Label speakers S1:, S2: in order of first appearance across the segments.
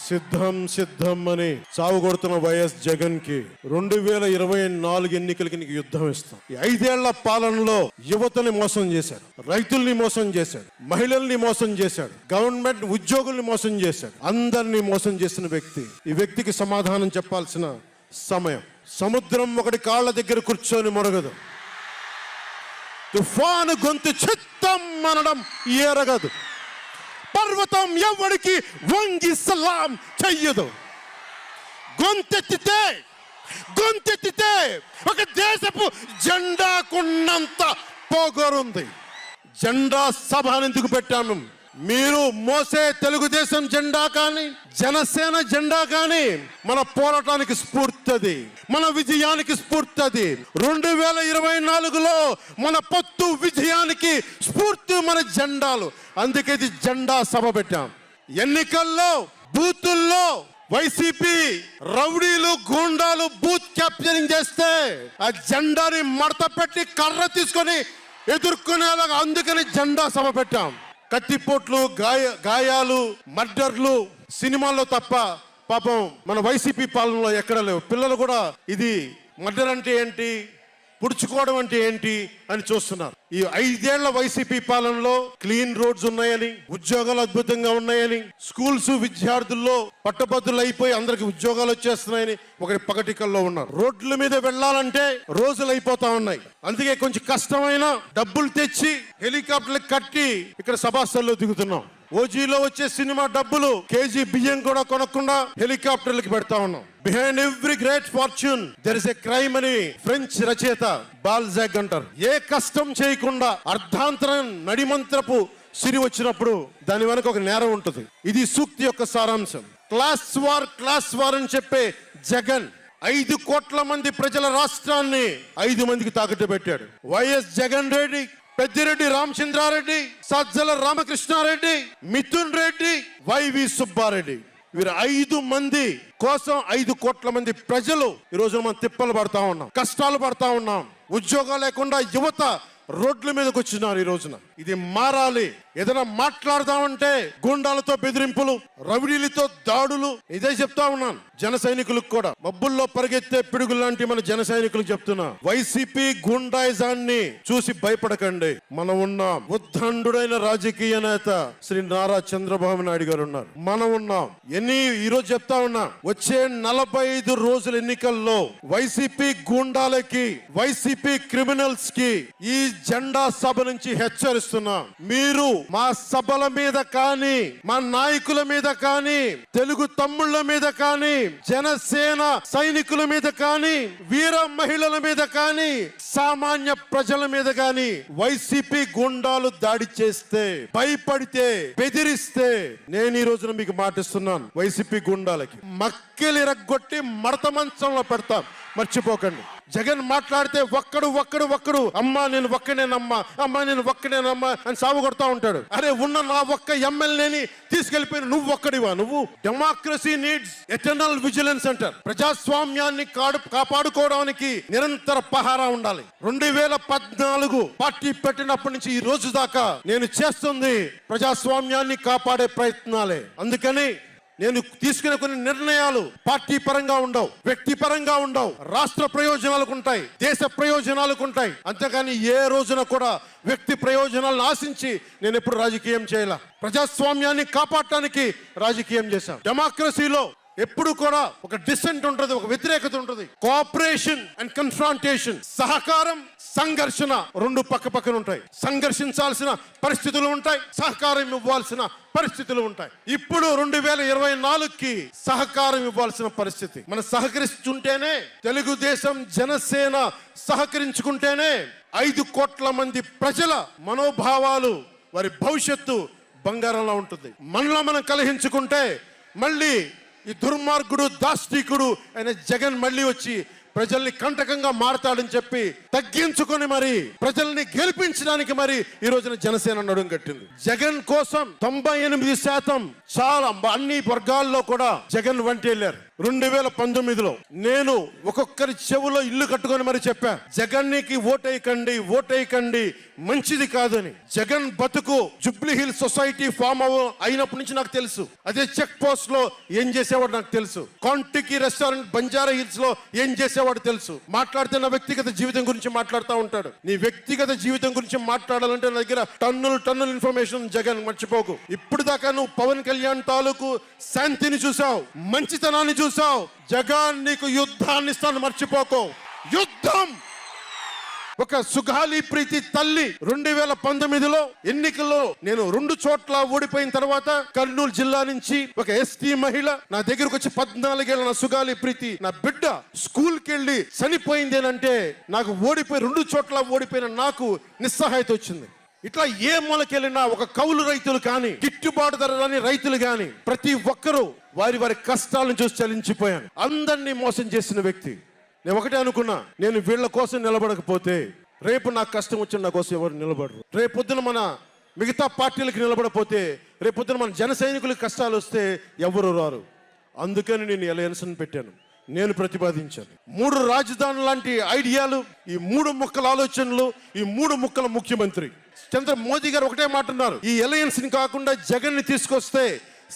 S1: సిద్ధం సిద్ధం అని చావు కొడుతున్న వైఎస్ జగన్ కి 2024 ఎన్నికలకి నీకు యుద్ధం ఇస్తాం. ఈ 5 ఏళ్ల పాలనలో యువతని మోసం చేశాడు, రైతుల్ని మోసం చేశాడు, మహిళల్ని మోసం చేశాడు, గవర్నమెంట్ ఉద్యోగుల్ని మోసం చేశాడు, అందరినీ మోసం చేసిన వ్యక్తి. ఈ వ్యక్తికి సమాధానం చెప్పాల్సిన సమయం. సముద్రం ఒకటి కాళ్ళ దగ్గర కూర్చొని మొరగదు, తుఫాను గొంతు చిత్తం అనడం ఎరగదు, పర్వతం ఎవరికి వంగి సలాం చెయ్యదు. గొంతెత్తితే ఒక దేశపు జెండాకున్నంత పొగరుంది. జెండా సభ ఎందుకు పెట్టాము? మీరు మోసే తెలుగుదేశం జెండా కానీ, జనసేన జెండా కానీ మన పోరాటానికి స్ఫూర్తి, మన విజయానికి స్ఫూర్తి. 2024లో మన పొత్తు విజయానికి స్ఫూర్తి మన జెండాలు. అందుకే ఇది జెండా సభ పెట్టాం. ఎన్నికల్లో బూతుల్లో వైసీపీ రౌడీలు గూండాలు బూత్ క్యాప్చరింగ్ చేస్తే ఆ జెండాని మడత పెట్టి కర్ర తీసుకొని ఎదుర్కొనేలాగా అందుకని జెండా సభ పెట్టాం. కత్తిపోట్లు, గాయాలు, మర్డర్లు సినిమాల్లో తప్ప పాపం మన వైసీపీ పాలనలో ఎక్కడ లేవు. పిల్లలు కూడా ఇది మర్డర్ అంటే ఏంటి, పుడుచుకోవడం అంటే ఏంటి అని చూస్తున్నారు. ఈ 5 ఏళ్ల వైసీపీ పాలనలో క్లీన్ రోడ్స్ ఉన్నాయని, ఉద్యోగాలు అద్భుతంగా ఉన్నాయని, స్కూల్స్ విద్యార్థుల్లో పట్టభద్రులు అయిపోయి అందరికి ఉద్యోగాలు వచ్చేస్తున్నాయని ఒకటి పగటికల్లో ఉన్నారు. రోడ్ల మీద వెళ్ళాలంటే రోజులు అయిపోతా ఉన్నాయి. అందుకే కొంచెం కష్టమైన డబ్బులు తెచ్చి హెలికాప్టర్లు కట్టి ఇక్కడ సభాస్థల్లో దిగుతున్నాం. ఓజీలో వచ్చే సినిమా డబ్బులు కేజీ బియ్యం కూడా కొనకుండా హెలికాప్టర్లకు పెడతా ఉన్నాం. Behind every great fortune there is a crime అని ఫ్రెంచ్ రచయిత బాల్జాక్ అంటారు. ఏ కష్టం చేయకుండా అర్ధాంతరం నడిమంత్రపు సిరి వచ్చినప్పుడు దాని వెనక ఒక నేరం ఉంటుంది. ఇది సూక్తి యొక్క సారాంశం. క్లాస్ వార్ అని చెప్పే జగన్ 5 కోట్ల మంది ప్రజల రాష్ట్రాన్ని 5 మందికి తాకట్టు పెట్టాడు. వైఎస్ జగన్ రెడ్డి, పెద్దిరెడ్డి రామచంద్రారెడ్డి, సజ్జల రామకృష్ణారెడ్డి, మిథున్ రెడ్డి, వైవి సుబ్బారెడ్డి, వీరు 5 మంది కోసం 5 కోట్ల మంది ప్రజలు ఈ రోజు మనం తిప్పలు పడతా ఉన్నాం, కష్టాలు పడతా ఉన్నాం. ఉద్యోగాలు లేకుండా యువత రోడ్ల మీదకి వచ్చినారు. ఈ రోజున ఇది మారాలి. ఏదైనా మాట్లాడదామంటే గుండాలతో బెదిరింపులు, రౌడీలతో దాడులు. ఇదే చెప్తా ఉన్నాను జన సైనికులకు కూడా. మబ్బుల్లో పరిగెత్తే పిడుగులు లాంటి మన జన సైనికులకు చెప్తున్నా, వైసీపీ గుండాయిజాన్ని చూసి భయపడకండి. మనం ఉన్నాం. ఉద్దండుడైన రాజకీయ నేత శ్రీ నారా చంద్రబాబు నాయుడు గారు ఉన్నారు. మనం ఉన్నాం. ఈ రోజు చెప్తా ఉన్నా, వచ్చే 45 రోజుల ఎన్నికల్లో వైసీపీ గుండాలకి, వైసీపీ క్రిమినల్స్ కి ఈ జెండా సభ నుంచి హెచ్చరిస్తున్నా, మీరు మా సభల మీద కానీ, మా నాయకుల మీద కానీ, తెలుగు తమ్ముళ్ళ మీద కానీ, జనసేన సైనికుల మీద కానీ, వీర మహిళల మీద కానీ, సామాన్య ప్రజల మీద కానీ వైసీపీ గుండాలు దాడి చేస్తే, భయపడితే, బెదిరిస్తే నేను ఈ రోజున మీకు మాటిస్తున్నాను, వైసీపీ గుండాలకి మక్కెలు ఇరగొట్టి మడత మంచంలో పెడతాం. మర్చిపోకండి. జగన్ మాట్లాడితే ఒక్కడు అమ్మా నేను ఒక్కనేనమ్మా, అమ్మా నేను ఒక్కనేనమ్మా అని సాగు కొడతా ఉంటాడు. అరే ఉన్న నా ఒక్క ఎమ్మెల్యేని తీసుకెళ్లిపోయిన నువ్వు ఒక్కడివా? నువ్వు డెమోక్రసీ నీడ్స్ ఎటర్నల్ విజిలెన్స్ అంటారు. ప్రజాస్వామ్యాన్ని కాపాడుకోవడానికి నిరంతర పహారా ఉండాలి. 2014 పార్టీ పెట్టినప్పటి నుంచి ఈ రోజు దాకా నేను చేస్తుంది ప్రజాస్వామ్యాన్ని కాపాడే ప్రయత్నాలే. అందుకని నేను తీసుకునే కొన్ని నిర్ణయాలు పార్టీ పరంగా ఉండవు, వ్యక్తి పరంగా ఉండవు, రాష్ట్ర ప్రయోజనాలకు ఉంటాయి, దేశ ప్రయోజనాలకు ఉంటాయి. అంతేకాని ఏ రోజున కూడా వ్యక్తి ప్రయోజనాలను ఆశించి నేను ఎప్పుడు రాజకీయం చేయాల. ప్రజాస్వామ్యాన్ని కాపాడటానికి రాజకీయం చేశాను. డెమోక్రసీలో ఎప్పుడు కూడా ఒక డిసెంట్ ఉంటుంది, ఒక వ్యతిరేకత ఉంటుంది. కోఆపరేషన్ అండ్ కన్ఫ్రాంటేషన్, సహకారం, సంఘర్షణ రెండు పక్క పక్కన ఉంటాయి. సంఘర్షించాల్సిన పరిస్థితులు ఉంటాయి, సహకారం ఇవ్వాల్సిన పరిస్థితులు ఉంటాయి. ఇప్పుడు 2024కి సహకారం ఇవ్వాల్సిన పరిస్థితి. మనం సహకరిస్తుంటేనే, తెలుగుదేశం జనసేన సహకరించుకుంటేనే 5 కోట్ల మంది ప్రజల మనోభావాలు, వారి భవిష్యత్తు బంగారంలో ఉంటుంది. మనలో మనం కలహించుకుంటే మళ్ళీ ఈ దుర్మార్గుడు, దాష్టికుడు అయిన జగన్ మళ్ళీ వచ్చి ప్రజల్ని కంటకంగా మారతాడని చెప్పి తగ్గించుకొని మరి ప్రజల్ని గెలిపించడానికి మరి ఈ రోజున జనసేన నడుం కట్టింది. జగన్ కోసం 98% చాలా అన్ని వర్గాల్లో కూడా జగన్ వంటి వెళ్ళారు. 2019లో నేను ఒక్కొక్కరి చెవులో ఇల్లు కట్టుకొని మరి చెప్పా, జగన్కి ఓటేయకండి, ఓటేయకండి, మంచిది కాదని. జగన్ బతుకు జుబ్లీ హిల్స్ సొసైటీ ఫామ్ అయినప్పటి నుంచి నాకు తెలుసు. అదే చెక్ పోస్ట్ లో ఏం చేసేవాడు నాకు తెలుసు. కాంటికి రెస్టారెంట్ బంజారా హిల్స్ లో ఏం చేసేవాడు తెలుసు. మాట్లాడితే నా వ్యక్తిగత జీవితం గురించి మాట్లాడుతూ ఉంటాడు. నీ వ్యక్తిగత జీవితం గురించి మాట్లాడాలంటే నా దగ్గర టన్నుల ఇన్ఫర్మేషన్. జగన్ మర్చిపోకు. ఇప్పుడు దాకా నువ్వు పవన్ కళ్యాణ్ తాలూకు శాంతిని చూసావు, మంచితనాన్ని చూసావు. జగన్ నీకు యుద్ధాన్ని ఇస్తాను, మర్చిపోకు. యుద్ధం. ఒక సుగాలి ప్రీతి తల్లి 2019లో ఎన్నికల్లో నేను 2 చోట్ల ఓడిపోయిన తర్వాత కర్నూలు జిల్లా నుంచి ఒక ఎస్టీ మహిళ నా దగ్గరకు వచ్చి 14 ఏళ్ళ నా సుగాలి ప్రీతి నా బిడ్డ స్కూల్కి వెళ్ళి చనిపోయిందేనంటే నాకు ఓడిపోయి 2 చోట్ల ఓడిపోయిన నాకు నిస్సహాయత వచ్చింది. ఇట్లా ఏ మూలకెళ్ళినా ఒక కౌలు రైతులు కానీ, గిట్టుబాటు ధర రాని రైతులు కానీ, ప్రతి ఒక్కరూ వారి వారి కష్టాలను చూసి చలించిపోయాను. అందరినీ మోసం చేసిన వ్యక్తి. నేను ఒకటే అనుకున్నా, నేను వీళ్ళ కోసం నిలబడకపోతే రేపు నాకు కష్టం వచ్చిన నా కోసం ఎవరు నిలబడరు. రేపొద్దున మన మిగతా పార్టీలకు నిలబడపోతే రేపొద్దున మన జన సైనికులకు కష్టాలు వస్తే ఎవరు రారు. అందుకని నేను అలయన్స్ని పెట్టాను. నేను ప్రతిపాదించాను 3 రాజధానులు లాంటి ఐడియాలు, ఈ 3 ముక్కల ఆలోచనలు, ఈ 3 ముక్కల ముఖ్యమంత్రి చంద్ర మోదీ గారు ఒకటే మాట అన్నారు, ఈ అలయన్స్ ని కాకుండా జగన్ ని తీసుకొస్తే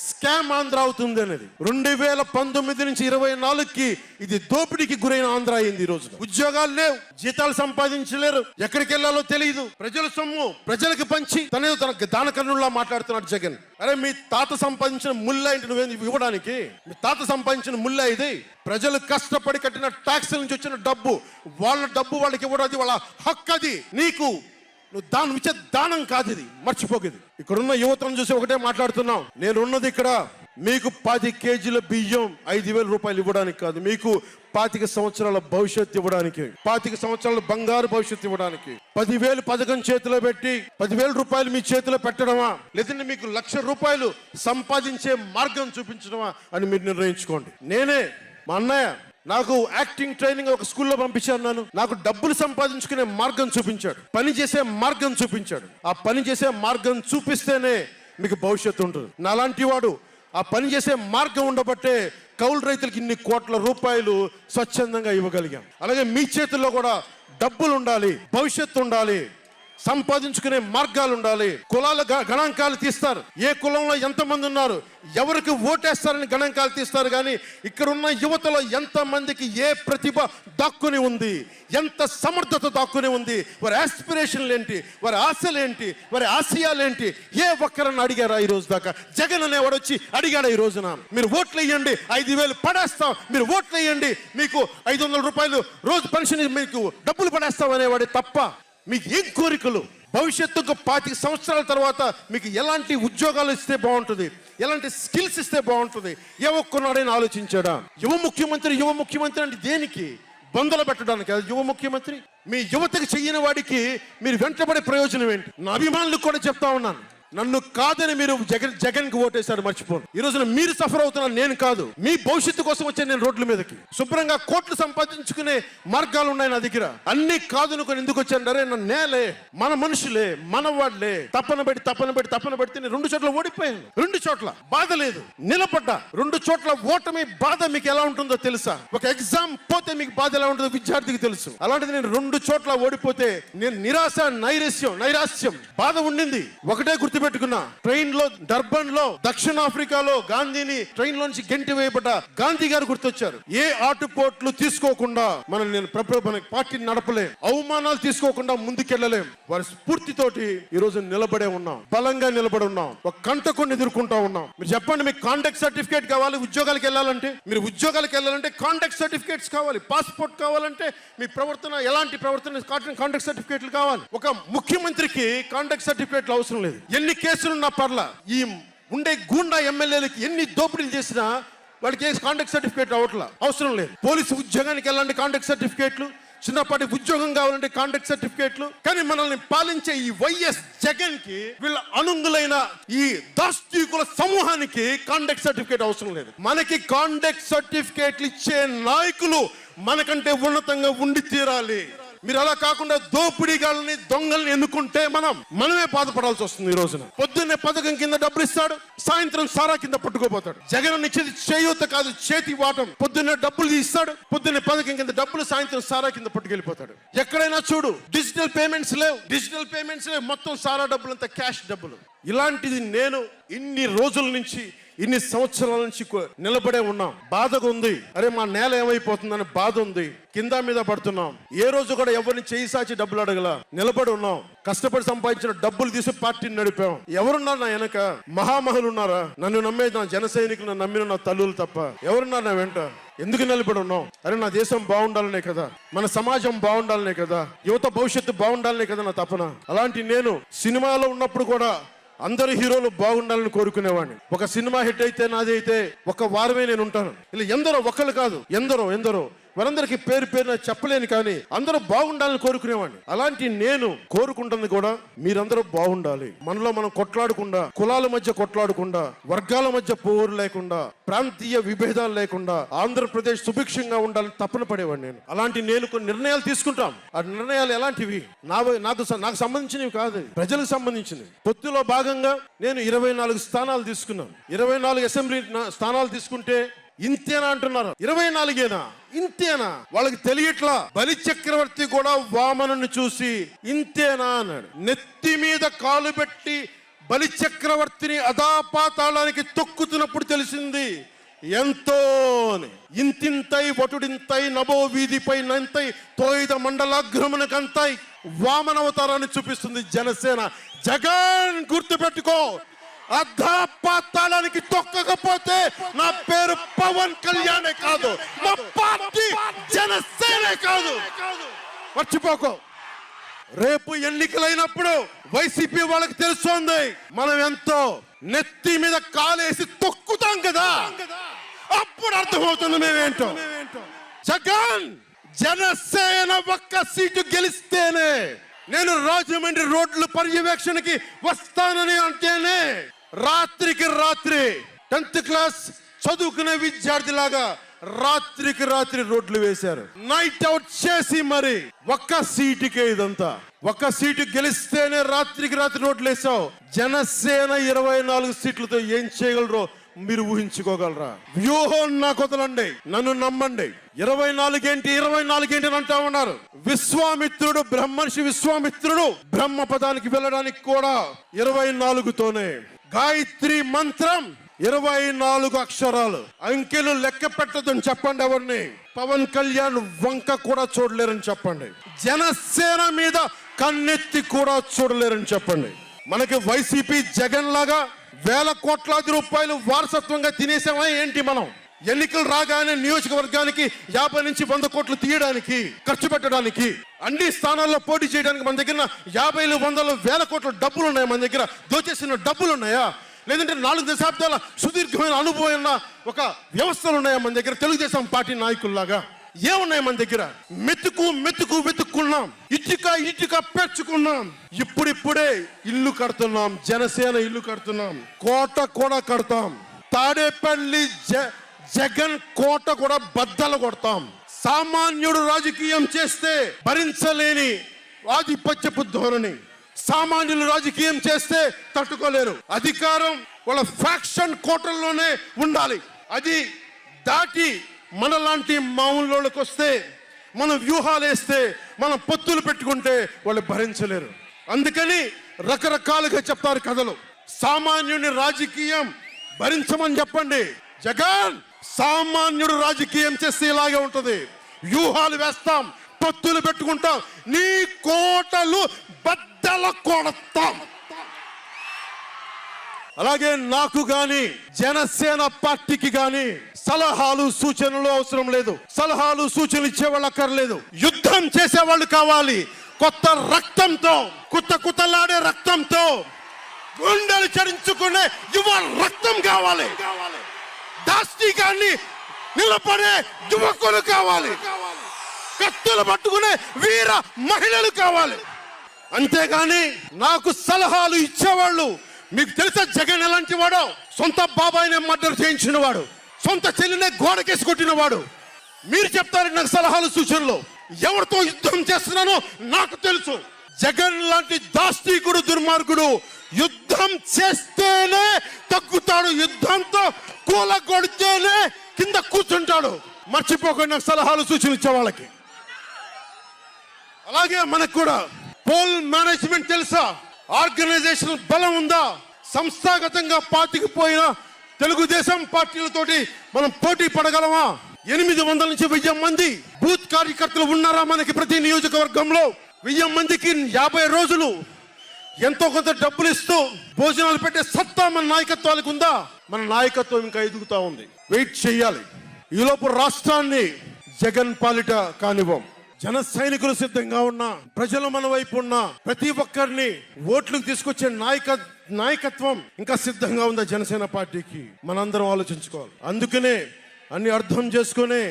S1: స్కామ్ ఆంధ్ర అవుతుంది అనేది. 2019 నుంచి 24కి ఇది దోపిడీకి గురైన ఆంధ్ర అయింది. ఈ రోజు ఉద్యోగాలు లేవు, జీతాలు సంపాదించలేరు, ఎక్కడికి వెళ్ళాలో తెలియదు. ప్రజల సొమ్ము ప్రజలకు పంచి తనేదో తన దానకర్ణుల్లా మాట్లాడుతున్నాడు జగన్. అరే మీ తాత సంపాదించిన ముల్ల ఏంటి నువ్వేంది ఇవ్వడానికి? మీ తాత సంపాదించిన ముల్ల ఇది. ప్రజలు కష్టపడి కట్టిన ట్యాక్స్ నుంచి వచ్చిన డబ్బు, వాళ్ళ డబ్బు వాళ్ళకి ఇవ్వడం అది వాళ్ళ హక్కు. అది నీకు నువ్వు దాని ఇచ్చే దానం కాదు, ఇది మర్చిపోకేది. ఇక్కడున్న యువతను చూసి ఒకటే మాట్లాడుతున్నాం, నేనున్నది ఇక్కడ మీకు 10 కేజీల బియ్యం 5,000 రూపాయలు ఇవ్వడానికి కాదు, మీకు 25 సంవత్సరాల భవిష్యత్తు ఇవ్వడానికి, 25 సంవత్సరాల బంగారు భవిష్యత్తు ఇవ్వడానికి. 10,000 పథకం చేతిలో పెట్టి 10,000 రూపాయలు మీ చేతిలో పెట్టడమా, లేదంటే మీకు 1,00,000 రూపాయలు సంపాదించే మార్గం చూపించడమా అని మీరు నిర్ణయించుకోండి. నేనే మా అన్నయ్య నాకు యాక్టింగ్ ట్రైనింగ్ ఒక స్కూల్లో పంపించాను. నాకు డబ్బులు సంపాదించుకునే మార్గం చూపించాడు, పని చేసే మార్గం చూపించాడు. ఆ పని చేసే మార్గం చూపిస్తేనే మీకు భవిష్యత్తు ఉంటుంది. నాలాంటి వాడు ఆ పని చేసే మార్గం ఉండబట్టే కౌలు రైతులకి ఇన్ని కోట్ల రూపాయలు స్వచ్ఛందంగా ఇవ్వగలిగాం. అలాగే మీ చేతుల్లో కూడా డబ్బులు ఉండాలి, భవిష్యత్తు ఉండాలి, సంపాదించుకునే మార్గాలు ఉండాలి. కులాల గణాంకాలు తీస్తారు, ఏ కులంలో ఎంతమంది ఉన్నారు, ఎవరికి ఓటేస్తారని గణాంకాలు తీస్తారు. కానీ ఇక్కడ ఉన్న యువతలో ఎంతమందికి ఏ ప్రతిభ దాక్కుని ఉంది, ఎంత సమర్థత దాక్కుని ఉంది, వారి ఆస్పిరేషన్లు ఏంటి, వారి ఆశలు ఏంటి, వారి ఆశయాలు ఏంటి, ఏ ఒక్కరన్నా అడిగారా ఈ రోజు దాకా? జగన్ అనేవాడు వచ్చి అడిగాడా ఈ రోజున? మీరు ఓట్లు వేయండి 5,000 పడేస్తాం, మీరు ఓట్లు వేయండి మీకు 500 రూపాయలు రోజు పెన్షన్ మీకు డబ్బులు పడేస్తాం అనేవాడే తప్ప మీకు ఏం కోరికలు? భవిష్యత్తుకు 25 సంవత్సరాల తర్వాత మీకు ఎలాంటి ఉద్యోగాలు ఇస్తే బాగుంటుంది, ఎలాంటి స్కిల్స్ ఇస్తే బాగుంటుంది, ఏ ఒక్కనాడైనా ఆలోచించాడా? యువ ముఖ్యమంత్రి అంటే దేనికి? బంధులు పెట్టడానికి అది యువ ముఖ్యమంత్రి. మీ యువతకు చెయ్యని వాడికి మీరు వెంటబడే ప్రయోజనం ఏంటి? నా అభిమానులకు కూడా చెప్తా ఉన్నాను, నన్ను కాదని మీరు జగన్కి ఓటేశారు మర్చిపోను. ఈ రోజున మీరు సఫర్ అవుతున్నారు, నేను కాదు. మీ భవిష్యత్తు కోసం వచ్చాను నేను రోడ్ల మీదకి. శుభ్రంగా కోట్లు సంపాదించుకునే మార్గాలు ఉన్నాయి నా దగ్గర. అన్ని కాదనుకొని ఎందుకు వచ్చాను? అరే నా నేలే, మన మనుషులే, మన వాళ్ళే, తప్పన పెడితే నేను 2 చోట్ల ఓడిపోయాను. 2 చోట్ల బాధ లేదు, నిలబడ్డా. 2 చోట్ల ఓటమి బాధ మీకు ఎలా ఉంటుందో తెలుసా? ఒక ఎగ్జామ్ పోతే మీకు బాధ ఎలా ఉంటుందో విద్యార్థికి తెలుసు. అలాంటిది నేను 2 చోట్ల ఓడిపోతే నేను నిరాశ, నైరాశ్యం బాధ ఉండింది. ఒకటే గుర్తు పెట్టుకున్నా, ట్రైన్ లో డర్బన్ లో దక్షిణాఫ్రికాలో గాంధీని ట్రైన్ లో నుంచి గెంటి వేయబడ్డ గాంధీ గారు గుర్తొచ్చారు. ఏ ఆటుపోట్లు తీసుకోకుండా మన పార్టీని నడపలేం, అవమానాలు తీసుకోకుండా ముందుకెళ్లలేం. వారి స్ఫూర్తితోటి ఈ రోజు నిలబడే ఉన్నాం, బలంగా నిలబడి ఉన్నాం, ఒక కంటకొని ఎదుర్కొంటా ఉన్నాం. మీరు చెప్పండి, మీకు కాంటాక్ట్ సర్టిఫికేట్ కావాలి ఉద్యోగాలకు వెళ్ళాలంటే? మీరు ఉద్యోగాలకు వెళ్ళాలంటే కాంటాక్ట్ సర్టిఫికేట్స్ కావాలి, పాస్పోర్ట్ కావాలంటే మీ ప్రవర్తన ఎలాంటి ప్రవర్తన కాంటాక్ట్ సర్టిఫికేట్లు కావాలి. ఒక ముఖ్యమంత్రికి కాంటాక్ట్ సర్టిఫికేట్లు అవసరం లేదు. ఎన్ని కేసులున్నా పర్లా, ఈ ఉండే గూండా ఎమ్మెల్యేలకి ఎన్ని దోపిడీలు చేసినా వాళ్ళకి కాంటాక్ట్ సర్టిఫికేట్ అవసరం లేదు. పోలీసు ఉద్యోగానికి వెళ్ళండి కాంటాక్ట్ సర్టిఫికేట్లు, చిన్నపాటి ఉద్యోగం కావాలంటే కాంటాక్ట్ సర్టిఫికేట్లు. కానీ మనల్ని పాలించే ఈ వైఎస్ జగన్ కి, వీళ్ళ అనుంగులైన ఈ దాష్టీకుల సమూహానికి కాంటాక్ట్ సర్టిఫికేట్ అవసరం లేదు. మనకి కాంటాక్ట్ సర్టిఫికేట్లు ఇచ్చే నాయకులు మనకంటే ఉన్నతంగా ఉండి తీరాలి. మీరు అలా కాకుండా దోపిడీగాళ్ళని, దొంగల్ని ఎన్నుకుంటే మనమే బాధపడాల్సి వస్తుంది. ఈ రోజున పొద్దున్నే పథకం కింద డబ్బులు ఇస్తాడు, సాయంత్రం సారా కింద పట్టుకోపోతాడు. జగన్ ఇచ్చేది చేయూత కాదు, చేతి వాటం. పొద్దున్నే డబ్బులు ఇస్తాడు, పొద్దున్నే పథకం కింద డబ్బులు, సాయంత్రం సారా కింద పట్టుకెళ్ళిపోతాడు. ఎక్కడైనా చూడు, డిజిటల్ పేమెంట్స్ లేవు, మొత్తం సారా డబ్బులంతా క్యాష్ డబ్బులు. ఇలాంటిది నేను ఇన్ని రోజుల నుంచి, ఇన్ని సంవత్సరాల నుంచి నిలబడే ఉన్నాం. బాధగా ఉంది. అరే మా నేల ఏమైపోతుందని బాధ ఉంది. కింద మీద పడుతున్నాం. ఏ రోజు కూడా ఎవరిని చేయి సాచి డబ్బులు అడగలా. నిలబడి ఉన్నాం. కష్టపడి సంపాదించిన డబ్బులు తీసి పార్టీని నడిపాం. ఎవరున్నారు నా వెనక? మహామహులు ఉన్నారా? నన్ను నమ్మే నా జన సైనికులు, నమ్మిన నా తల్లులు తప్ప ఎవరున్నారు నా వెంట? ఎందుకు నిలబడి ఉన్నాం? అరే నా దేశం బాగుండాలనే కదా, మన సమాజం బాగుండాలనే కదా, యువత భవిష్యత్తు బాగుండాలనే కదా నా తపన. అలాంటి నేను సినిమాలో ఉన్నప్పుడు కూడా అందరు హీరోలు బాగుండాలని కోరుకునేవాడిని. ఒక సినిమా హిట్ అయితే, నాది అయితే, ఒక వారమే నేను ఉంటాను. ఇలా ఎందరో, ఒకళ్ళు కాదు, ఎందరో వారందరికి పేరు పేరున చెప్పలేను, కానీ అందరూ బాగుండాలని కోరుకునేవాడిని. అలాంటి నేను కోరుకుంటుంది కూడా మీరందరూ బాగుండాలి. మనలో మనం కొట్లాడకుండా, కులాల మధ్య కొట్లాడకుండా, వర్గాల మధ్య పోరు లేకుండా, ప్రాంతీయ విభేదాలు లేకుండా ఆంధ్రప్రదేశ్ సుభిక్షంగా ఉండాలని తపన పడేవాడిని నేను. అలాంటి నేను కొన్ని నిర్ణయాలు తీసుకుంటాం. ఆ నిర్ణయాలు ఎలాంటివి? నాకు సంబంధించినవి కాదు, ప్రజలకు సంబంధించినవి. పొత్తులో భాగంగా నేను 24 స్థానాలు తీసుకున్నాను. 24 అసెంబ్లీ స్థానాలు తీసుకుంటే ఇంతేనా అంటున్నారు. 24ఏనా? ఇంతేనా? వాళ్ళకి తెలియట్లా. బలి చక్రవర్తి కూడా వామనుని చూసి ఇంతేనా అన్నాడు. నెత్తి మీద కాలు పెట్టి బలి చక్రవర్తిని అధాపాతాళానికి తొక్కుతున్నప్పుడు తెలిసింది ఎంతో. ఇంతింతై వటుడింతై నభో వీధిపై నంతై తోయిద మండలాగ్రమునకంతై వామనవతారాన్ని చూపిస్తుంది జనసేన. జగన్ గుర్తుపెట్టుకో, అధాపాతాళానికి తొక్కకపోతే నా పేరు పవన్ కళ్యాణే కాదు, మా పార్టీ జనసేనే కాదు. మర్చిపోకో. రేపు ఎన్నికలైనప్పుడు వైసీపీ వాళ్ళకి తెలుస్తుంది మనం ఎంతో. నెత్తి మీద కాలేసి తొక్కుతాం కదా, అప్పుడు అర్థమవుతుంది మేమేంటో. జగన్ జనసేన ఒక్క సీటు గెలిస్తేనే నేను రాజమండ్రి రోడ్ల పర్యవేక్షణకి వస్తానని అంటేనే రాత్రికి రాత్రి 10th క్లాస్ చదువుకునే విద్యార్థిలాగా రాత్రికి రాత్రి రోడ్లు వేశారు. నైట్ అవుట్ చేసి మరి ఒక్క సీటుకే ఇదంతా. ఒక్క సీటు గెలిస్తేనే రాత్రికి రాత్రి రోడ్లు వేసావు. జనసేన 24 సీట్లతో ఏం చేయగలరో మీరు ఊహించుకోగలరా? వ్యూహం నాకు వదలండి, నన్ను నమ్మండి. 24 ఏంటి అని అంటా ఉన్నారు. విశ్వామిత్రుడు, బ్రహ్మర్షి విశ్వామిత్రుడు బ్రహ్మ పదానికి వెళ్ళడానికి కూడా 24తోనే. గాయత్రి మంత్రం 24 అక్షరాలు. అంకెలు లెక్క పెట్టదని చెప్పండి ఎవరిని. పవన్ కళ్యాణ్ వంక కూడా చూడలేరని చెప్పండి. జనసేన మీద కన్నెత్తి కూడా చూడలేరని చెప్పండి. మనకి వైసీపీ జగన్ లాగా వేల కోట్లాది రూపాయలు వారసత్వంగా తినేసామా ఏంటి? మనం ఎన్నికలు రాగానే నియోజకవర్గానికి 50 నుంచి 100 కోట్లు తీయడానికి, ఖర్చు పెట్టడానికి, అన్ని స్థానాల్లో పోటీ చేయడానికి మన దగ్గర 50, 100, 1000 కోట్ల డబ్బులు ఉన్నాయి. మన దగ్గర దోచేసిన డబ్బులు ఉన్నాయా? లేదంటే 4 దశాబ్దాల సుదీర్ఘమైన అనుభవం ఉన్న ఒక వ్యవస్థలు ఉన్నాయా మన దగ్గర? తెలుగుదేశం పార్టీ నాయకుల్లాగా ఏమున్నాయి మన దగ్గర? మెతుకు వెతుక్కున్నాం, ఇటుక పేర్చుకున్నాం. ఇప్పుడిప్పుడే ఇల్లు కడుతున్నాం. జనసేన ఇల్లు కడుతున్నాం. కోట కూడా కడతాం. తాడేపల్లి జగన్ కోట కూడా బద్దలు కొడతాం. సామాన్యుడు రాజకీయం చేస్తే భరించలేని ఆధిపత్యపు ధోరణి. సామాన్యులు రాజకీయం చేస్తే తట్టుకోలేరు. అధికారం వాళ్ళ ఫ్యాక్షన్ కోటల్లోనే ఉండాలి. అది దాటి మనలాంటి మామూలులోకి వస్తే, మనం వ్యూహాలు వేస్తే, మనం పొత్తులు పెట్టుకుంటే వాళ్ళు భరించలేరు. అందుకని రకరకాలుగా చెప్తారు కథలు. సామాన్యుని రాజకీయం భరించమని చెప్పండి. జగన్ సామాన్యుడు రాజకీయం చేస్తే ఇలాగే ఉంటది. వ్యూహాలు వేస్తాం, పొత్తులు పెట్టుకుంటాం, నీ కోటలు బద్దల కొడతాం. అలాగే నాకు గాని జనసేన పార్టీకి గాని సలహాలు సూచనలు అవసరం లేదు. సలహాలు సూచనలు ఇచ్చేవాళ్ళు అక్కర్లేదు. యుద్ధం చేసేవాళ్ళు కావాలి. కొత్త రక్తంతో, కుతకుతలాడే రక్తంతో, గుండెలు చరించుకునే యువ రక్తం కావాలి. దాష్టీకాన్ని నిలబడే యువకులు కావాలి. కత్తులు పట్టుకునే వీర మహిళలు కావాలి. అంతేగాని నాకు సలహాలు ఇచ్చేవాళ్ళు, మీకు తెలుసా జగన్ ఎలాంటి వాడో? సొంత బాబాయినే మర్డర్ చేయించిన వాడు, సొంత చెల్లినే గోడకేసి కొట్టిన వాడు. మీరు చెప్తారు నాకు సలహాలు సూచనలు. ఎవరితో యుద్ధం చేస్తున్నానో నాకు తెలుసు. జగన్ లాంటి దాస్తికుడు దుర్మార్గుడు యుద్ధం చేస్తేనే తగ్గుతాడు, యుద్ధంతో కూలగొడితేనే కింద కూర్చుంటాడు. మర్చిపోకుండా నాకు సలహాలు సూచనలు ఇచ్చే వాళ్ళకి. అలాగే మనకు కూడా పోల్ మేనేజ్మెంట్ తెలుసా? ఆర్గనైజేషన్ బలం ఉందా? సంస్థాగతంగా పాతికిపోయిన తెలుగుదేశం పార్టీలతోటి మనం పోటీ పడగలమా? 800 నుంచి 1000 మంది బూత్ కార్యకర్తలు ఉన్నారా మనకి? ప్రతి నియోజకవర్గంలో 1000 మందికి 50 రోజులు ఎంతో కొంత డబ్బులు ఇస్తూ భోజనాలు పెట్టే సత్తా మన నాయకత్వాలకు ఉందా? మన నాయకత్వం ఇంకా ఎదుగుతా ఉంది. వెయిట్ చేయాలి. ఈలోపు రాష్ట్రాన్ని జగన్ పాలిట కానివ్వం. జన సైనికులు సిద్ధంగా ఉన్నా, ప్రజలు మన వైపు ఉన్నా, ప్రతి ఒక్కరిని ఓట్లకు తీసుకొచ్చే నాయకత్వం ఇంకా సిద్ధంగా ఉందా జనసేన పార్టీకి? మనందరం ఆలోచించుకోవాలి. అందుకనే అన్ని అర్థం చేసుకునే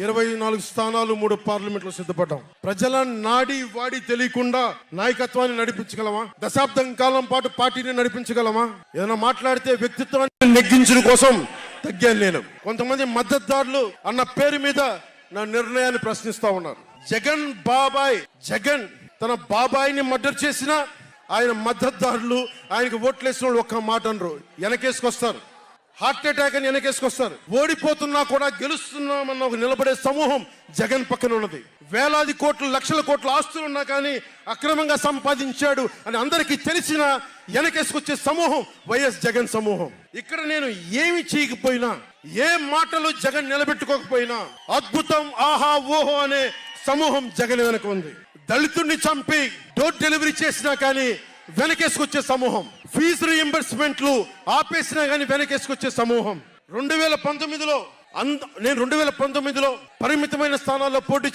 S1: 24 స్థానాలు 3 పార్లమెంట్లు సిద్ధపడ్డాం. ప్రజల నాడి వాడి తెలియకుండా నాయకత్వాన్ని నడిపించగలమా? దశాబ్దం కాలం పాటు పార్టీని నడిపించగలమా? ఏదైనా మాట్లాడితే వ్యక్తిత్వాన్ని నెగ్గించడం కోసం తగ్గాను నేను. కొంతమంది మద్దతుదారులు అన్న పేరు మీద నా నిర్ణయాన్ని ప్రశ్నిస్తా ఉన్నారు. జగన్ తన బాబాయిని మర్డర్ చేసిన ఆయన మద్దతుదారులు, ఆయనకు ఓట్లేసిన వాళ్ళు ఒక్క మాట అనరు, వెనకేసుకొస్తారు. హార్ట్ అటాక్ అని వెనకేసుకొస్తారు. ఓడిపోతున్నా కూడా గెలుస్తున్నామన్న ఒక నిలబడే సమూహం జగన్ పక్కన ఉన్నది. వేలాది కోట్లు, లక్షల కోట్ల ఆస్తులు ఉన్నా కానీ అక్రమంగా సంపాదించాడు అని అందరికీ తెలిసిన వెనకేసుకొచ్చే సమూహం వైఎస్ జగన్ సమూహం. ఇక్కడ నేను ఏమి చేయకపోయినా, ఏ మాటలు జగన్ నిలబెట్టుకోకపోయినా అద్భుతం, ఆహా ఓహో అనే సమూహం జగన్ వెనక ఉంది. దళితుడిని చంపి డోర్ డెలివరీ చేసినా కానీ వెనకేసుకొచ్చే సమూహం. ఫీజు రీఎంబర్స్మెంట్లు ఆపేసినా కానీ వెనకేసుకొచ్చే సమూహం. 2019లో నేను 2019లో పరిమితమైన స్థానాల్లో పోటీ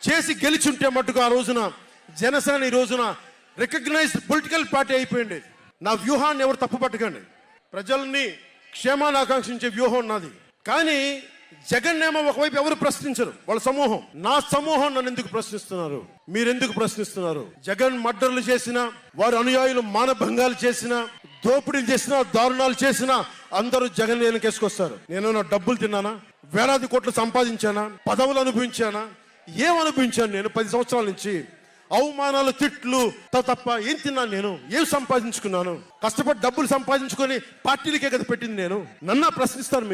S1: చేసి గెలిచుంటే మట్టుకు ఆ రోజున జనసేన ఈ రోజున రికగ్నైజ్డ్ పొలిటికల్ పార్టీ అయిపోయింది. నా వ్యూహాన్ని ఎవరు తప్పు పట్టకండి. ప్రజల్ని క్షేమాన్ని ఆకాంక్షించే వ్యూహం నాది. కానీ జగన్ ఏమో ఒకవైపు ఎవరు ప్రశ్నించరు, వాళ్ళ సమూహం. నా సమూహం నన్ను ఎందుకు ప్రశ్నిస్తున్నారు? మీరెందుకు ప్రశ్నిస్తున్నారు? జగన్ మర్డర్లు చేసిన వారి అనుయాయులు మానభంగాలు చేసిన, దోపిడీలు చేసిన, దారుణాలు చేసిన అందరూ జగన్ వెనకేసుకొస్తారు. నేను నా డబ్బులు తిన్నానా? వేలాది కోట్లు సంపాదించానా? పదవులు అనుభవించానా? ఏం అనుభవించాను నేను 10 సంవత్సరాల నుంచి? అవమానాలు, తిట్లు తప్ప ఏం తిన్నాను నేను? ఏం సంపాదించుకున్నాను? కష్టపడి డబ్బులు సంపాదించుకొని పార్టీలకే కదా పెట్టింది నేను. నన్ను ప్రశ్నిస్తారు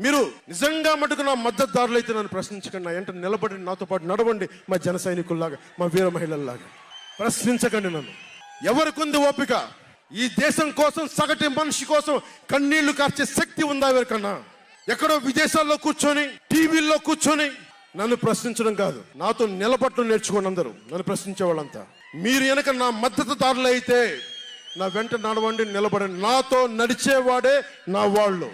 S1: మీరు నిజంగా మటుకు నా మద్దతుదారులు అయితే నన్ను ప్రశ్నించకండి. నా వెంట నిలబడి నాతో పాటు నడవండి, మా జన సైనికుల్లాగా, మా వీర మహిళల్లాగా. ప్రశ్నించకండి నన్ను. ఎవరికుంది ఓపిక? ఈ దేశం కోసం, సగటు మనిషి కోసం కన్నీళ్లు కార్చే శక్తి ఉందా ఎవరికన్నా? ఎక్కడో విదేశాల్లో కూర్చొని, టీవీల్లో కూర్చొని నన్ను ప్రశ్నించడం కాదు, నాతో నిలబడటం నేర్చుకోండి అందరూ. నన్ను ప్రశ్నించే వాళ్ళంతా మీరు వెనక నా మద్దతుదారులు అయితే నా వెంట నడవండి, నిలబడండి. నాతో నడిచేవాడే నా వాళ్ళు.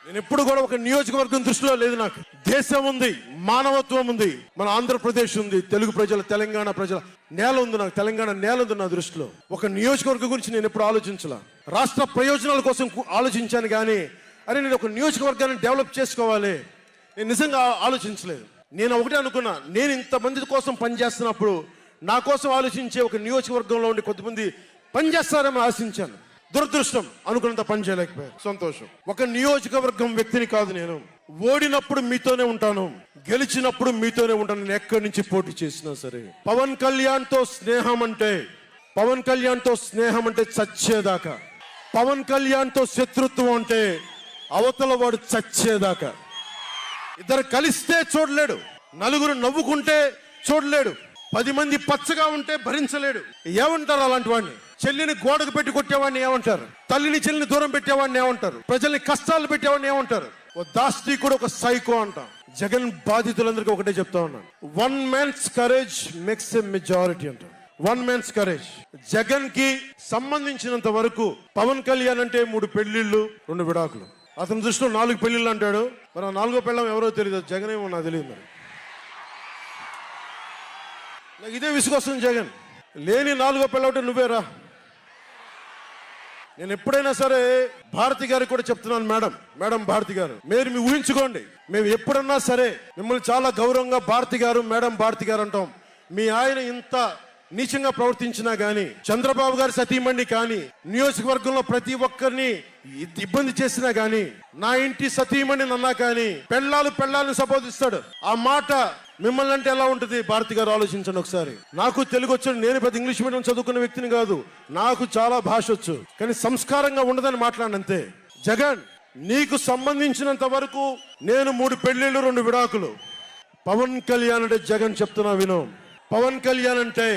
S1: నేను ఎప్పుడు కూడా ఒక నియోజకవర్గం దృష్టిలో లేదు. నాకు దేశం ఉంది, మానవత్వం ఉంది, మన ఆంధ్రప్రదేశ్ ఉంది, తెలుగు ప్రజల, తెలంగాణ ప్రజల నేల ఉంది. నాకు తెలంగాణ నేల ఉంది నా దృష్టిలో. ఒక నియోజకవర్గం గురించి నేను ఎప్పుడు ఆలోచించలా. రాష్ట్ర ప్రయోజనాల కోసం ఆలోచించాను కానీ అరే నేను ఒక నియోజకవర్గాన్ని డెవలప్ చేసుకోవాలి నేను నిజంగా ఆలోచించలేదు. నేను ఒకటే అనుకున్నా, నేను ఇంతమంది కోసం పనిచేస్తున్నప్పుడు నా కోసం ఆలోచించే ఒక నియోజకవర్గంలో ఉండి కొంతమంది పనిచేస్తారని ఆశించాను. దురదృష్టం, అనుకున్నంత పని చేయలేకపోయాను. సంతోషం. ఒక నియోజకవర్గం వ్యక్తిని కాదు నేను. ఓడినప్పుడు మీతోనే ఉంటాను, గెలిచినప్పుడు మీతోనే ఉంటాను. నేను ఎక్కడి నుంచి పోటీ చేసినా సరే. పవన్ కళ్యాణ్తో స్నేహం అంటే చచ్చేదాకా. పవన్ కళ్యాణ్తో శత్రుత్వం అంటే అవతల వాడు చచ్చేదాకా. ఇద్దరు కలిస్తే చూడలేడు, నలుగురు నవ్వుకుంటే చూడలేడు, 10 మంది పచ్చగా ఉంటే భరించలేడు. ఏమంటారు అలాంటి వాడిని? చెల్లిని గోడకు పెట్టి కొట్టేవాడిని ఏమంటారు? తల్లిని చెల్లిని దూరం పెట్టేవాడిని ఏమంటారు? ప్రజల్ని కష్టాలు పెట్టేవాడిని ఏమంటారు? ఓ దాస్తికుడు, ఒక సైకో అంట. జగన్ బాధితులందరికీ ఒకటే చెప్తా ఉన్నాను, 1 man's courage makes a majority అంట. 1 man's courage. జగన్ కి సంబంధించినంత వరకు పవన్ కళ్యాణ్ అంటే 3 పెళ్లిళ్ళు 2 విడాకులు. అతని దృష్టిలో 4 పెళ్లిళ్ళు అంటాడు. మరి 4వ పెళ్ళం ఎవరో తెలియదు, జగన్ ఏమో నాకు తెలియదు. మరి నాకు ఇదే విసుగొస్తుంది. జగన్ లేని 4వ పెళ్ళ ఒకటి నువ్వేరా. నేను ఎప్పుడైనా సరే భారతి గారికి కూడా చెప్తున్నాను, మేడం భారతి గారు, మీరు మీ ఊహించుకోండి, మేము ఎప్పుడన్నా సరే మిమ్మల్ని చాలా గౌరవంగా భారతి గారు, మేడం భారతి గారు అంటాం. మీ ఆయన ఇంత నీచంగా ప్రవర్తించినా గాని, చంద్రబాబు గారి సతీమణి కానీ, నియోజకవర్గంలో ప్రతి ఒక్కరిని ఇబ్బంది చేసినా గాని, నా ఇంటి సతీమణి అన్నా కానీ పెళ్ళాలను సంబోధిస్తాడు. ఆ మాట మిమ్మల్ని అంటే ఎలా ఉంటుంది భారతి గారు? ఆలోచించండి ఒకసారి. నాకు తెలుగు వచ్చాడు, నేను పెద్ద ఇంగ్లీష్ మీడియం చదువుకున్న వ్యక్తిని కాదు, నాకు చాలా భాష వచ్చు, కానీ సంస్కారంగా ఉండదని మాట్లాడినంతే. జగన్, నీకు సంబంధించినంత వరకు నేను 3 పెళ్లిళ్ళు 2 విడాకులు. పవన్ కళ్యాణ్ అంటే జగన్ చెప్తున్నా విను. పవన్ కళ్యాణ్ అంటే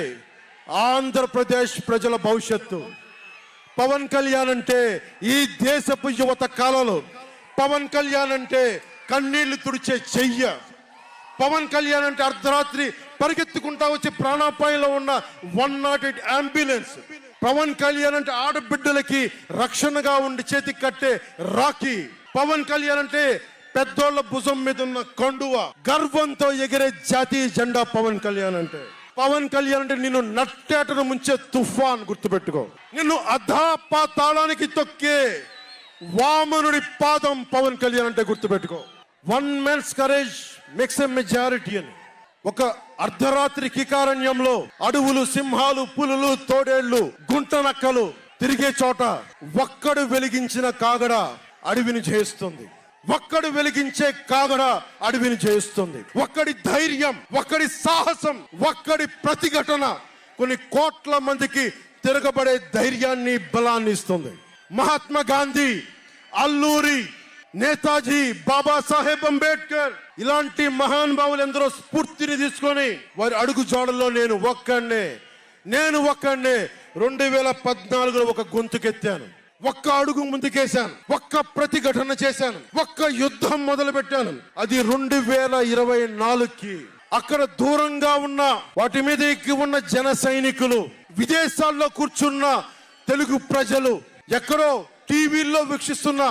S1: ఆంధ్రప్రదేశ్ ప్రజల భవిష్యత్తు. పవన్ కళ్యాణ్ అంటే ఈ దేశపు యువత కాలంలో. పవన్ కళ్యాణ్ అంటే కన్నీళ్లు తుడిచే చెయ్య. పవన్ కళ్యాణ్ అంటే అర్ధరాత్రి పరిగెత్తుకుంటా వచ్చి ప్రాణాపాయంలో ఉన్న 108 అంబులెన్స్. పవన్ కళ్యాణ్ అంటే ఆడబిడ్డలకి రక్షణగా ఉండి చేతికి కట్టే రాఖీ. పవన్ కళ్యాణ్ అంటే పెద్దోళ్ల భుజం మీద ఉన్న కండువ, గర్వంతో ఎగిరే జాతీయ జెండా పవన్ కళ్యాణ్ అంటే. పవన్ కళ్యాణ్ అంటే నిన్ను నట్టేటను ముంచే తుఫాన్, గుర్తుపెట్టుకో. నిన్ను అధాపాతాళానికి తొక్కే వామనుడి పాదం పవన్ కళ్యాణ్ అంటే గుర్తుపెట్టుకో. 1 man's courage makes a majority అని. ఒక అర్ధరాత్రి కికారణ్యంలో అడవులు, సింహాలు, పులులు, తోడేళ్లు, గుంట నక్కలు తిరిగే చోట ఒక్కడు వెలిగించిన కాగడ అడవిని జయిస్తుంది. ఒక్కడు వెలిగించే కాగడ అడవిని జయిస్తుంది. ఒక్కడి ధైర్యం, ఒక్కడి సాహసం, ఒక్కడి ప్రతిఘటన కొన్ని కోట్ల మందికి తిరగబడే ధైర్యాన్ని, బలాన్ని ఇస్తుంది. మహాత్మా గాంధీ, అల్లూరి, నేతాజీ, బాబాసాహెబ్ అంబేద్కర్ ఇలాంటి మహానుభావులు ఎందరో స్ఫూర్తిని తీసుకొని వారి అడుగు జాడల్లో నేను ఒక్కడినే 2014లో ఒక గొంతుకెత్తాను, ఒక్క అడుగు ముందుకేశాను, ఒక్క ప్రతిఘటన చేశాను, ఒక్క యుద్ధం మొదలు పెట్టాను. అది 2024కి. అక్కడ దూరంగా ఉన్న వాటి మీద ఎక్కి ఉన్న జన సైనికులు, విదేశాల్లో కూర్చున్న తెలుగు ప్రజలు, ఎక్కడో టీవీల్లో వీక్షిస్తున్న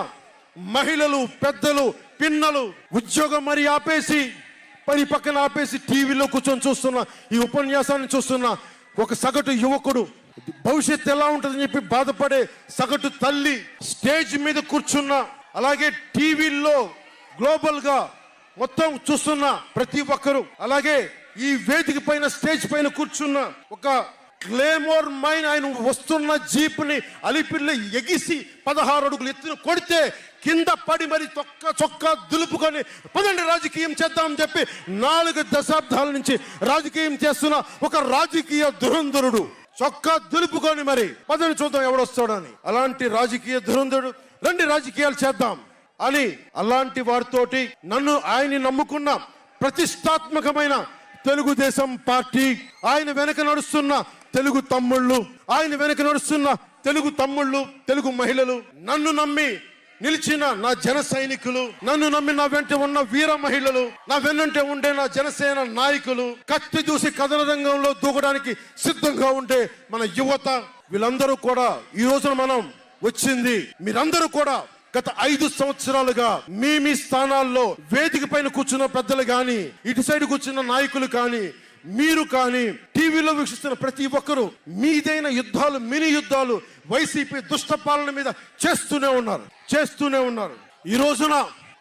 S1: మహిళలు, పెద్దలు, పిన్నలు ఉద్యోగం మరి ఆపేసి, పని పక్కన ఆపేసి టీవీలో కూర్చొని చూస్తున్న ఈ ఉపన్యాసాన్ని చూస్తున్న ఒక సగటు యువకుడు, భవిష్యత్తు ఎలా ఉంటుందని చెప్పి బాధపడే సగటు తల్లి, స్టేజ్ మీద కూర్చున్న, అలాగే టీవీల్లో గ్లోబల్ గా మొత్తం చూస్తున్న ప్రతి ఒక్కరు, అలాగే ఈ వేదిక పైన స్టేజ్ పైన కూర్చున్న ఒక క్లేమోర్ మైన్ ఆయన వస్తున్న జీప్ ని అలిపిల్లి ఎగిసి 16 అడుగులు ఎత్తున కొడితే కింద పడి మరి చొక్కా దులుపుకొని పదండి రాజకీయం చేద్దామని చెప్పి 4 దశాబ్దాల నుంచి రాజకీయం చేస్తున్న ఒక రాజకీయ దురంధరుడు చొక్కా దులుపుకొని మరి పదని చూద్దాం ఎవడొస్తాడని. అలాంటి రాజకీయ దురంధరుడు రండి రాజకీయాలు చేద్దాం అని అలాంటి వారితోటి నన్ను ఆయన్ని నమ్ముకున్న ప్రతిష్టాత్మకమైన తెలుగుదేశం పార్టీ, ఆయన వెనక నడుస్తున్న తెలుగు తమ్ముళ్ళు, ఆయన వెనక నడుస్తున్న తెలుగు తమ్ముళ్ళు, తెలుగు మహిళలు, నన్ను నమ్మి నిలిచిన నా జన సైనికులు, నన్ను నమ్మి నా వెంట ఉన్న వీర మహిళలు, నా వెన్నంటే ఉండే నా జనసేన నాయకులు, కత్తి దూసి కథన రంగంలో దూకడానికి సిద్ధంగా ఉండే మన యువత, వీళ్ళందరూ కూడా ఈ రోజున మనం వచ్చింది మీరందరూ కూడా గత 5 సంవత్సరాలుగా మీ స్థానాల్లో వేదిక పైన కూర్చున్న పెద్దలు కానీ, ఇటు సైడ్ కూర్చున్న నాయకులు కానీ, మీరు కానీ, టీవీలో వీక్షిస్తున్న ప్రతి ఒక్కరూ మీదైన యుద్ధాలు, మినీ యుద్ధాలు వైసీపీ దుష్ట పాలన మీద చేస్తూనే ఉన్నారు. ఈ రోజున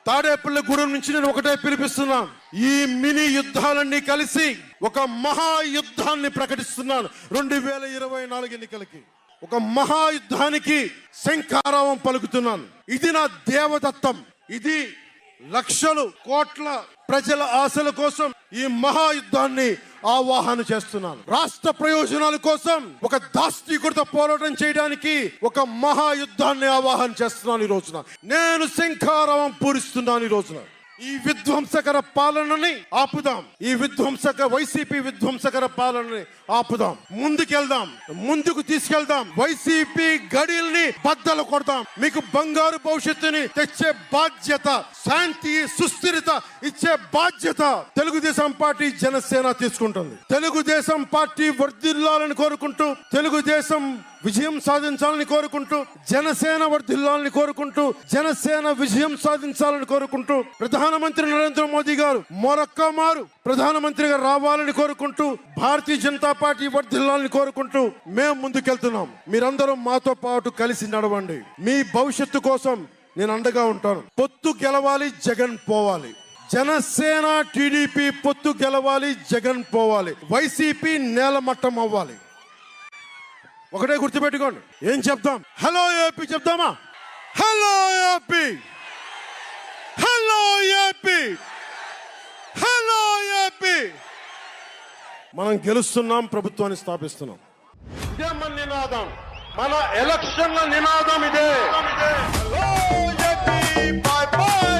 S1: తాడేపల్లిగూడెం నుంచి నేను ఒకటే పిలిపిస్తున్నా, ఈ మినీ యుద్ధాలన్నీ కలిసి ఒక మహాయుద్ధాన్ని ప్రకటిస్తున్నాను. 2024 ఎన్నికలకి ఒక మహాయుద్ధానికి శంఖారావం పలుకుతున్నాను. ఇది నా దేవదత్తం. ఇది లక్షలు కోట్ల ప్రజల ఆశల కోసం ఈ మహాయుద్ధాన్ని ఆవాహన చేస్తున్నాను. రాష్ట్ర ప్రయోజనాల కోసం ఒక దాస్తికుడితో పోరాటం చేయడానికి ఒక మహాయుద్ధాన్ని ఆవాహన చేస్తున్నాను. ఈ రోజున నేను శంఖారావం పూరిస్తున్నాను. ఈ రోజున ఈ విధ్వంసకర పాలనని ఆపుదాం. ఈ వైసీపీ విధ్వంసకర పాలనని ఆపుదాం. ముందుకు తీసుకెళ్దాం. వైసీపీ గడిల్ని బద్దలు కొడదాం. మీకు బంగారు భవిష్యత్తుని తెచ్చే బాధ్యత, శాంతి, సుస్థిరత ఇచ్చే బాధ్యత తెలుగుదేశం పార్టీ, జనసేన తీసుకుంటుంది. తెలుగుదేశం పార్టీ వర్ధిల్లాలని కోరుకుంటూ, తెలుగుదేశం విజయం సాధించాలని కోరుకుంటూ, జనసేన వర్ధిల్లాలని కోరుకుంటూ, జనసేన విజయం సాధించాలని కోరుకుంటూ, ప్రధానమంత్రి నరేంద్ర మోదీ గారు మరొక్క మారు ప్రధానమంత్రిగా రావాలని కోరుకుంటూ, భారతీయ జనతా పార్టీ వర్ధిల్లాలని కోరుకుంటూ మేము ముందుకెళ్తున్నాం. మీరందరూ మాతో పాటు కలిసి నడవండి. మీ భవిష్యత్తు కోసం నేను అండగా ఉంటాను. పొత్తు గెలవాలి, జగన్ పోవాలి. జనసేన టీడీపీ పొత్తు గెలవాలి, జగన్ పోవాలి. వైసీపీ నేలమట్టం అవ్వాలి. ఒకటే గుర్తుపెట్టుకోండి. ఏం చెప్తాం? హలో ఏపీ చెప్తామా? Hello AP, hello AP, hello AP. మనం గెలుస్తున్నాం, ప్రభుత్వాన్ని స్థాపిస్తున్నాం. ఇదే మన నినాదం, మన ఎలక్షన్ల నినాదం ఇదే. Hello AP, by by.